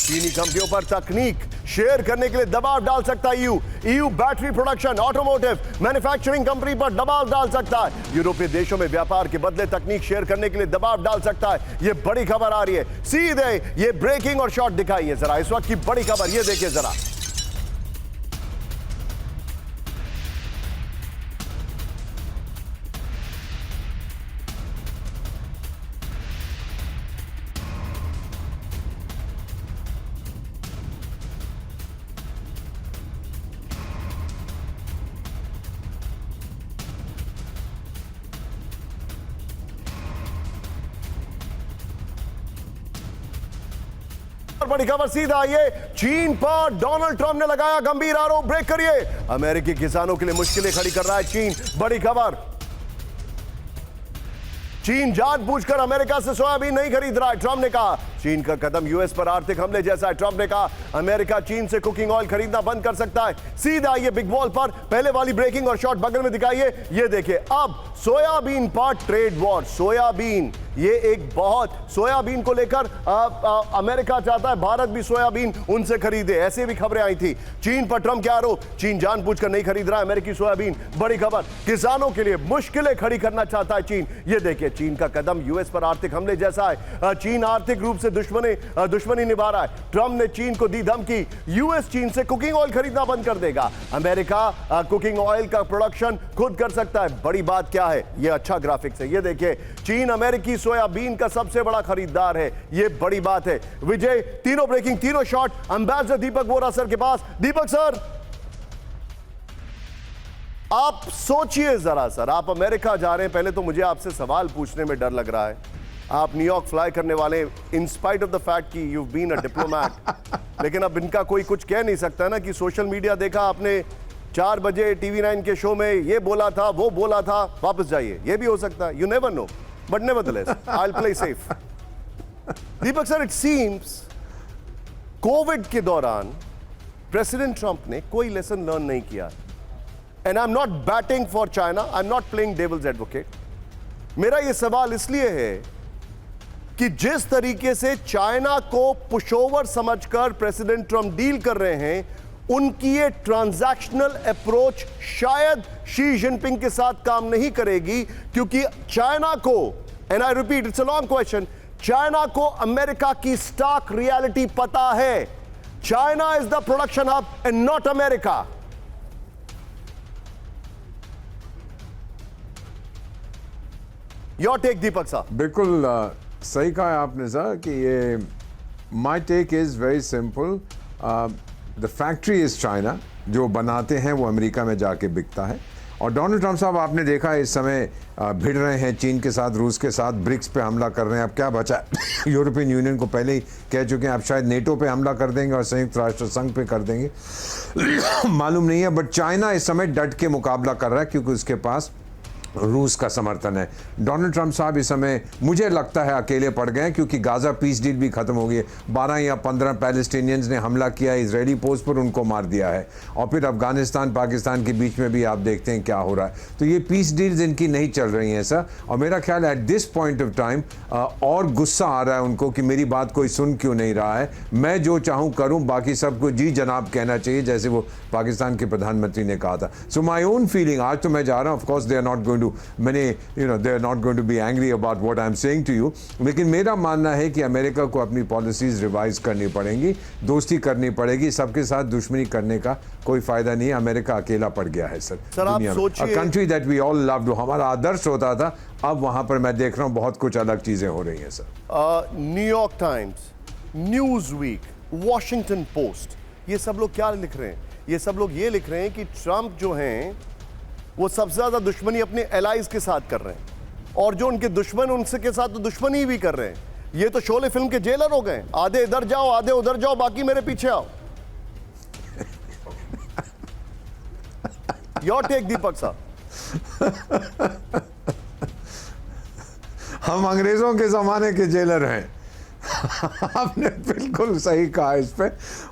चीनी कंपनियों पर तकनीक शेयर करने के लिए दबाव डाल सकता है EU battery production, automotive manufacturing company पर दबाव डाल सकता है। यूरोपीय देशों में व्यापार के बदले तकनीक शेयर करने के लिए दबाव डाल सकता है। यह बड़ी खबर आ रही है, सीधे ये ब्रेकिंग और शॉट दिखाइए जरा इस वक्त की बड़ी खबर, ये देखिए जरा। बड़ी खबर सीधा आइए, चीन पर डोनाल्ड ट्रंप ने लगाया गंभीर आरोप, ब्रेक करिए। अमेरिकी किसानों के लिए मुश्किलें खड़ी कर रहा है चीन, बड़ी खबर। चीन जानबूझकर अमेरिका से सोयाबीन नहीं खरीद रहा है, ट्रंप ने कहा। चीन का कदम यूएस पर आर्थिक हमले जैसा है, ट्रंप ने कहा। अमेरिका चीन से कुकिंग ऑयल खरीदना बंद कर सकता है। सीधा आइए बिग वॉल पर, पहले वाली ब्रेकिंग और शॉट बगल में दिखाइए, ये देखिए। अब सोयाबीन पर ट्रेड वॉर, सोयाबीन ये एक बहुत, सोयाबीन को लेकर अमेरिका चाहता है भारत भी सोयाबीन उनसे खरीदे, ऐसे भी खबरें आई थी। चीन पर ट्रंप के आरोप, चीन जानबूझकर नहीं खरीद रहा अमेरिकी सोयाबीन, बड़ी खबर। किसानों के लिए मुश्किलें खड़ी करना चाहता है चीन, ये देखिए। चीन का कदम यूएस पर आर्थिक हमले जैसा है, चीन आर्थिक रूप से दुश्मनी निभा रहा है। ट्रंप ने चीन को दी धमकी, यूएस चीन से कुकिंग ऑयल खरीदना बंद कर देगा। अमेरिका कुकिंग ऑयल का प्रोडक्शन खुद कर सकता है। बड़ी बात क्या है, यह अच्छा ग्राफिक्स है, ये देखिए। चीन अमेरिकी सोयाबीन का सबसे बड़ा खरीदार है, यह बड़ी बात है। विजय, तीनों ब्रेकिंग, तीनों शॉट एम्बेसडर दीपक वोरा सर के पास। दीपक सर, आप सोचिए जरा सर, आप अमेरिका जा रहे हैं, पहले तो मुझे आपसे सवाल पूछने में डर लग रहा है। आप न्यूयॉर्क फ्लाई करने वाले, in spite of the fact कि यू बीन अ डिप्लोमैट, लेकिन अब इनका कोई कुछ कह नहीं सकता ना कि सोशल मीडिया देखा आपने 4 बजे TV9 के शो में ये बोला था, वो बोला था, वापस जाइए, ये भी हो सकता है, you never know, but nevertheless I will play safe. Deepak sir, it seems Covid के दौरान प्रेसिडेंट ट्रंप ने कोई लेसन लर्न नहीं किया। And I am not batting for China, I am not playing devil's advocate. मेरा यह सवाल इसलिए है कि जिस तरीके से चाइना को पुशओवर समझकर प्रेसिडेंट ट्रंप डील कर रहे हैं, उनकी ये ट्रांजैक्शनल अप्रोच शायद शी जिनपिंग के साथ काम नहीं करेगी, क्योंकि चाइना को, and I repeat, it's a long question, China को अमेरिका की स्टार्क रियलिटी पता है। China is the production hub and not America. Your take Deepak sahab. बिल्कुल सही कहा है आपने सर कि ये, my take is very simple, the factory is China, जो बनाते हैं वो अमेरिका में जाके बिकता है। और डोनाल्ड ट्रंप साहब आपने देखा है इस समय भिड़ रहे हैं चीन के साथ, रूस के साथ, ब्रिक्स पे हमला कर रहे हैं। अब क्या बचा यूरोपियन यूनियन को पहले ही कह चुके हैं, अब शायद नेटो पे हमला कर देंगे और संयुक्त राष्ट्र संघ पे कर देंगे मालूम नहीं है। बट चाइना इस समय डट के मुकाबला कर रहा है क्योंकि उसके पास रूस का समर्थन है। डोनाल्ड ट्रंप साहब इस समय मुझे लगता है अकेले पड़ गए, क्योंकि गाजा पीस डील भी खत्म हो गई है। 12 या 15 पैलेस्टीनियंस ने हमला किया इजरायली पोस्ट पर, उनको मार दिया है। और फिर अफगानिस्तान पाकिस्तान के बीच में भी आप देखते हैं क्या हो रहा है। तो ये पीस डील्स इनकी नहीं चल रही हैं सर। और मेरा ख्याल है at this point of time और गुस्सा आ रहा है उनको कि मेरी बात कोई सुन क्यों नहीं रहा है, मैं जो चाहूँ करूँ, बाकी सबको जी जनाब कहना चाहिए, जैसे वो पाकिस्तान के प्रधानमंत्री ने कहा था। सो माई ओन फीलिंग, आज तो मैं जा रहा हूँ, of course they are not going to, मैंने they are not going to be angry about what I'm saying to you, लेकिन मेरा मानना है कि अमेरिका को अपनी पॉलिसीज रिवाइज करनी पड़ेंगी, दोस्ती करनी पड़ेगी, सबके साथ दुश्मनी करने का कोई फायदा नहीं है। अमेरिका अकेला पड़ गया है सर आप सोचिए, country that we all loved, हमारा आदर्श होता था, अब वहां पर मैं देख रहा हूं बहुत कुछ अलग चीजें हो रही हैं sir. New York Times, Newsweek, Washington Post, ये सब लोग क्या लिख रहे हैं? ये सब लोग ये लिख रहे हैं कि ट्रंप जो हैं वो सबसे ज्यादा दुश्मनी अपने एलाइज के साथ कर रहे हैं, और जो उनके दुश्मन उनसे के साथ तो दुश्मनी भी कर रहे हैं। ये तो शोले फिल्म के जेलर हो गए, आधे इधर जाओ आधे उधर जाओ, बाकी मेरे पीछे आओ। योर टेक दीपक साहब। हम अंग्रेजों के जमाने के जेलर हैं। आपने बिल्कुल सही कहा इस पे,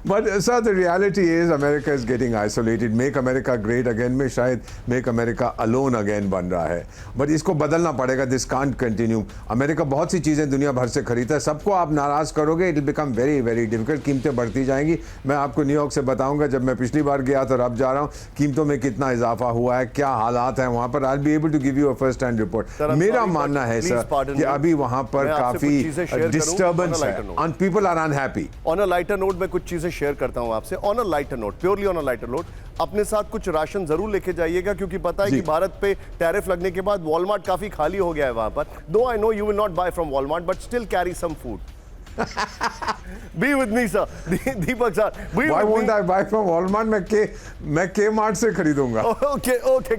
but sir the reality is America is getting isolated. Make America great again में शायद मेक अमेरिका अलोन अगेन बन रहा है, बट इसको बदलना पड़ेगा. This can't continue. अमेरिका बहुत सी चीज़ें दुनिया भर से खरीदता है, सबको आप नाराज़ करोगे, it will become very very difficult. कीमतें बढ़ती जाएंगी. मैं आपको न्यूयॉर्क से बताऊंगा, जब मैं पिछली बार गया तो अब जा रहा हूँ, कीमतों में कितना इजाफा हुआ है, क्या हालात हैं वहाँ पर. I be able to give you a first hand report. मेरा मानना है सर कि अभी वहाँ पर काफ़ी डिस्टर्बेंस है and people are unhappy. On a lighter note मैं कुछ चीजें शेयर करता हूं आपसे. On a lighter note, purely on a lighter note, अपने साथ कुछ राशन जरूर लेके जाइएगा, क्योंकि पता है जी. कि भारत पे टैरिफ लगने के बाद वॉलमार्ट काफी खाली हो गया है वहां पर. Though I know you will not buy from Walmart, but still carry some food. Be with me sir. Deepak sir, Why won't I buy from Walmart? मैं के मार्ट से खरीदूंगा. Okay okay